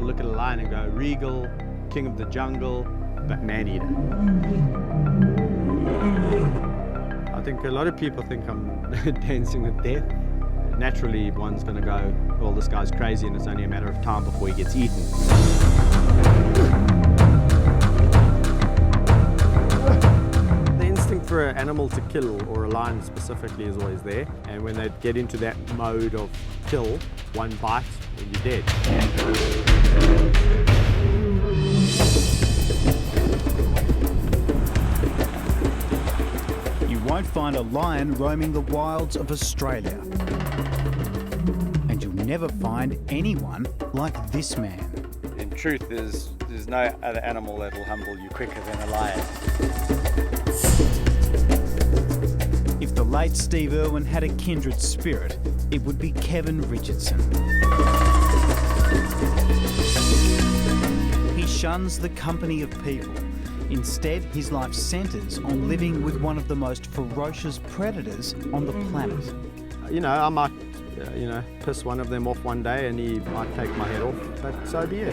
look at a lion and go regal, king of the jungle, but man-eater. I think a lot of people think I'm dancing with death. Naturally, one's going to go, well, this guy's crazy and it's only a matter of time before he gets eaten. The instinct for an animal to kill, or a lion specifically, is always there. And when they get into that mode of kill, one bite and you're dead. You won't find a lion roaming the wilds of Australia. And you'll never find anyone like this man. In truth, there's no other animal that will humble you quicker than a lion. If the late Steve Irwin had a kindred spirit, it would be Kevin Richardson. He shuns the company of people. Instead, his life centres on living with one of the most ferocious predators on the planet. You know, I might, piss one of them off one day and he might take my head off, but so be it.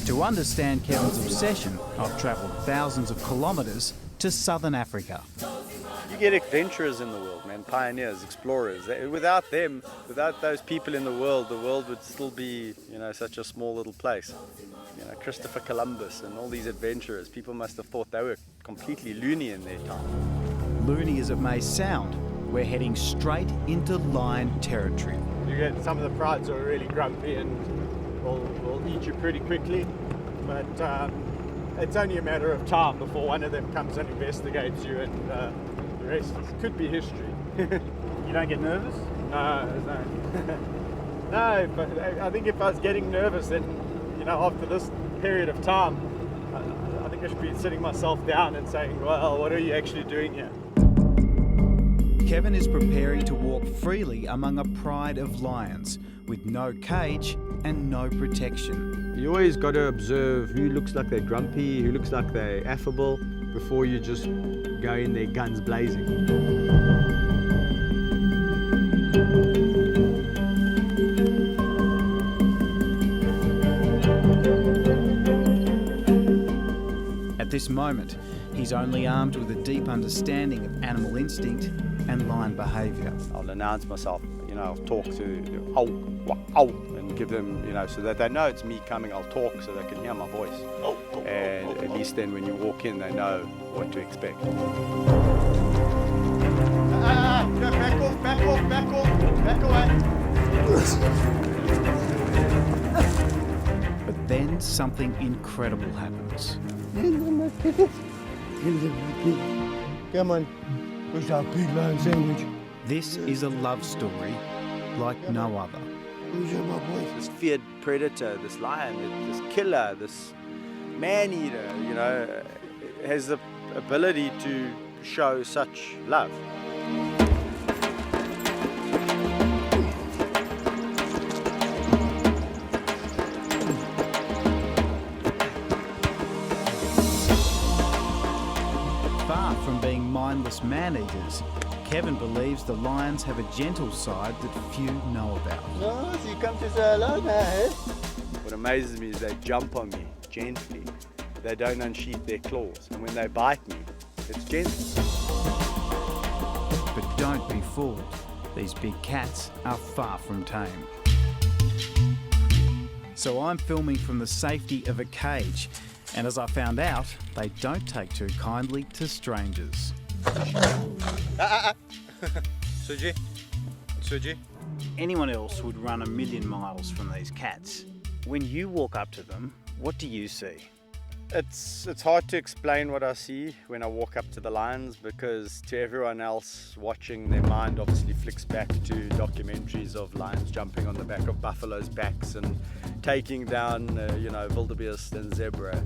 To understand Kevin's obsession, I've travelled thousands of kilometres to southern Africa. You get adventurers in the world, man, pioneers, explorers. Without them, without those people in the world would still be, such a small little place. Christopher Columbus and all these adventurers, people must have thought they were completely loony in their time. Loony as it may sound, we're heading straight into lion territory. You get some of the prides are really grumpy and will eat you pretty quickly, but it's only a matter of time before one of them comes and investigates you, and the rest could be history. You don't get nervous? No. No, but I think if I was getting nervous, then, after this period of time, I think I should be sitting myself down and saying, well, what are you actually doing here? Kevin is preparing to walk freely among a pride of lions with no cage and no protection. You always got to observe who looks like they're grumpy, who looks like they're affable, before you just go in there guns blazing. At this moment, he's only armed with a deep understanding of animal instinct and lion behaviour. I'll announce myself, I'll talk to ow, ow, and give them, so that they know it's me coming. I'll talk so they can hear my voice. And at least then when you walk in, they know what to expect. Back away. But then something incredible happens. Come on, where's our pig lion sandwich? This is a love story like no other. This feared predator, this lion, this killer, this man-eater, has the ability to show such love. Far from being mindless man-eaters, Kevin believes the lions have a gentle side that few know about. No, so you come to say hello now, eh? What amazes me is they jump on me gently. They don't unsheath their claws. And when they bite me, it's gentle. But don't be fooled. These big cats are far from tame. So I'm filming from the safety of a cage. And as I found out, they don't take too kindly to strangers. Suji. Anyone else would run 1,000,000 miles from these cats. When you walk up to them, what do you see? It's hard to explain what I see when I walk up to the lions, because to everyone else watching, their mind obviously flicks back to documentaries of lions jumping on the back of buffaloes' backs and taking down, wildebeest and zebra,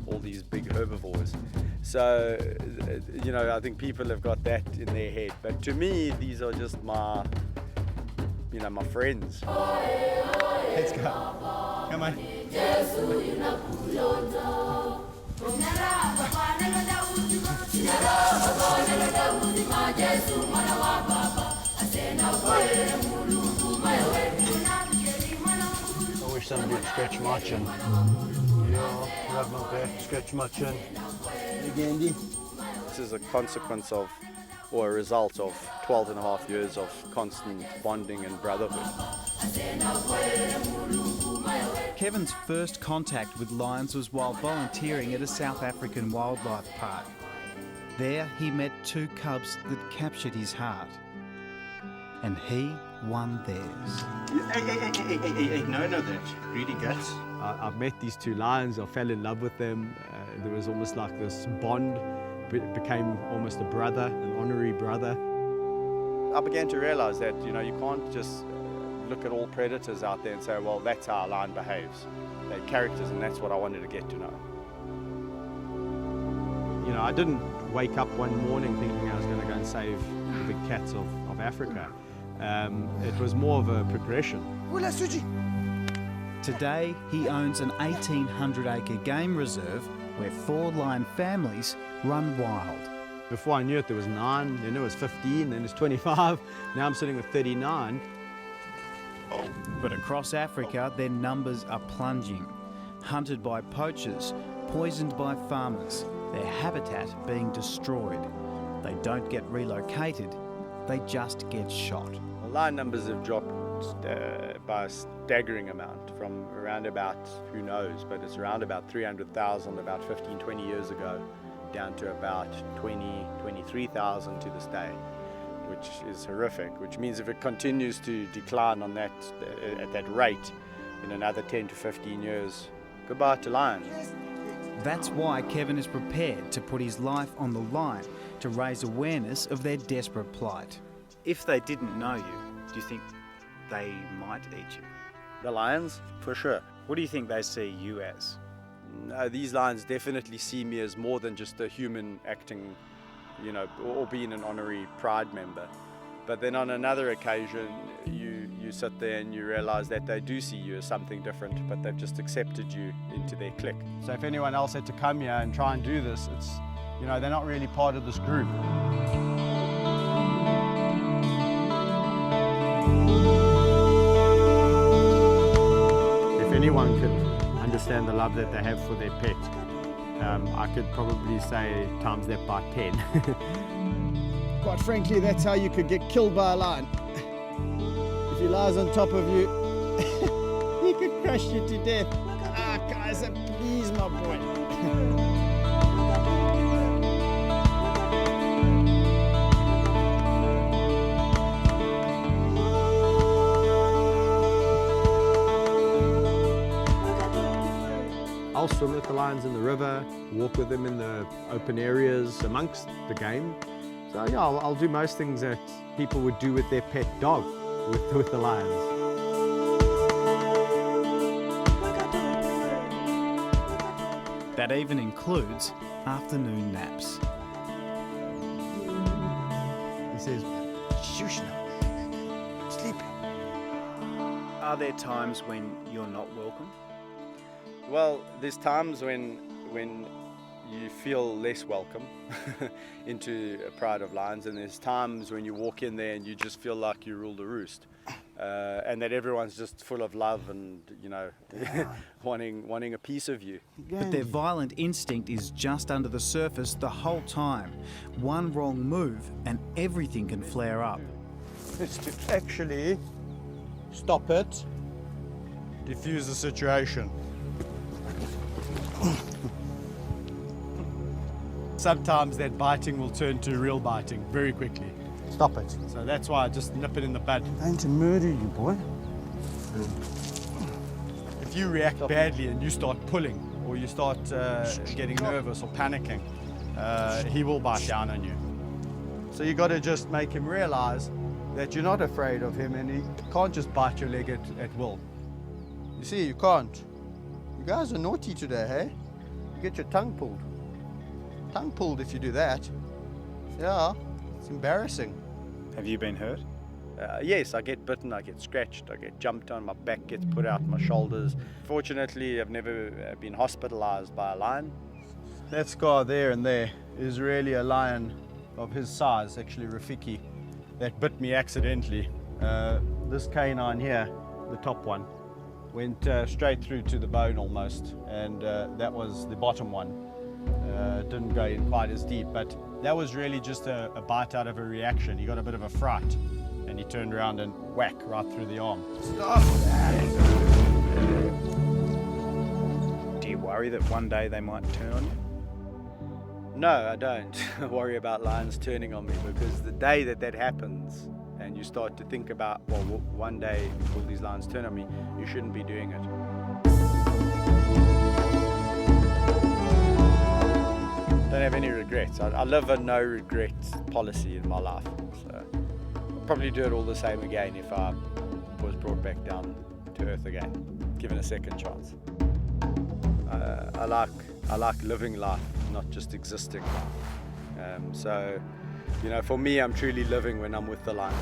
all these big herbivores. So, I think people have got that in their head. But to me, these are just my friends. Let's go. Come on. I wish somebody would scratch my chin. Yeah, rub my back, scratch my chin. Again, this is a consequence of, or a result of, 12 and a half years of constant bonding and brotherhood. Kevin's first contact with lions was while volunteering at a South African wildlife park. There he met two cubs that captured his heart. And he won theirs. Hey, no, that greedy guts. I've met these two lions, I fell in love with them. There was almost like this bond, became almost a brother, an honorary brother. I began to realize that, you can't just look at all predators out there and say, well, that's how a lion behaves. They're characters, and that's what I wanted to get to know. I didn't wake up one morning thinking I was going to go and save the big cats of Africa. It was more of a progression. Today he owns an 1,800-acre game reserve where 4 lion families run wild. Before I knew it, there was 9, then there was 15, then there's 25. Now I'm sitting with 39. But across Africa, their numbers are plunging. Hunted by poachers, poisoned by farmers, their habitat being destroyed. They don't get relocated, they just get shot. The lion numbers have dropped by a staggering amount from around about, who knows, but it's around about 300,000 about 15, 20 years ago, down to about 20, 23,000 to this day, which is horrific, which means if it continues to decline on that, at that rate in another 10 to 15 years, goodbye to lions. That's why Kevin is prepared to put his life on the line to raise awareness of their desperate plight. If they didn't know you, do you think they might eat you? The lions, for sure. What do you think they see you as? No, these lions definitely see me as more than just a human acting, or being an honorary pride member. But then on another occasion, you sit there and you realize that they do see you as something different, but they've just accepted you into their clique. So if anyone else had to come here and try and do this, it's, they're not really part of this group. If anyone could understand the love that they have for their pet, I could probably say times that by 10. Quite frankly, that's how you could get killed by a lion. If he lies on top of you, he could crush you to death. Ah, Kaiser, please, my boy. I'll swim with the lions in the river, walk with them in the open areas amongst the game. So yeah, I'll do most things that people would do with their pet dog, with the lions. That even includes afternoon naps. He says, Shush now. Sleep. Are there times when you're not welcome? Well, there's times when you feel less welcome into a pride of lions, and there's times when you walk in there and you just feel like you rule the roost, and that everyone's just full of love and wanting a piece of you. But their violent instinct is just under the surface the whole time. One wrong move and everything can flare up. Is to actually stop it, diffuse the situation. Sometimes that biting will turn to real biting very quickly. stop it. So that's why I just nip it in the bud. I'm going to murder you, boy. If you react badly and you start pulling or you start getting nervous or panicking, he will bite down on you. So you got to just make him realize that you're not afraid of him and he can't just bite your leg at will. You see, you can't. You guys are naughty today, hey? You get your tongue pulled. Tongue pulled if you do that. Yeah, it's embarrassing. Have you been hurt? Yes, I get bitten, I get scratched, I get jumped on, my back gets put out, my shoulders. Fortunately, I've never been hospitalized by a lion. That scar there and there is really a lion of his size, actually Rafiki, that bit me accidentally This canine here, the top one, went straight through to the bone almost, and that was the bottom one. Didn't go in quite as deep, but that was really just a bite out of a reaction. He got a bit of a fright, and he turned around and whack right through the arm. Stop! Do you worry that one day they might turn on you? No, I don't worry about lions turning on me, because the day that happens and you start to think about, well, one day will these lions turn on me, you shouldn't be doing it. Don't have any regrets. I live a no regrets policy in my life, so I'll probably do it all the same again if I was brought back down to earth again, given a second chance. I like living life, not just existing life. So, you know, for me, I'm truly living when I'm with the lions.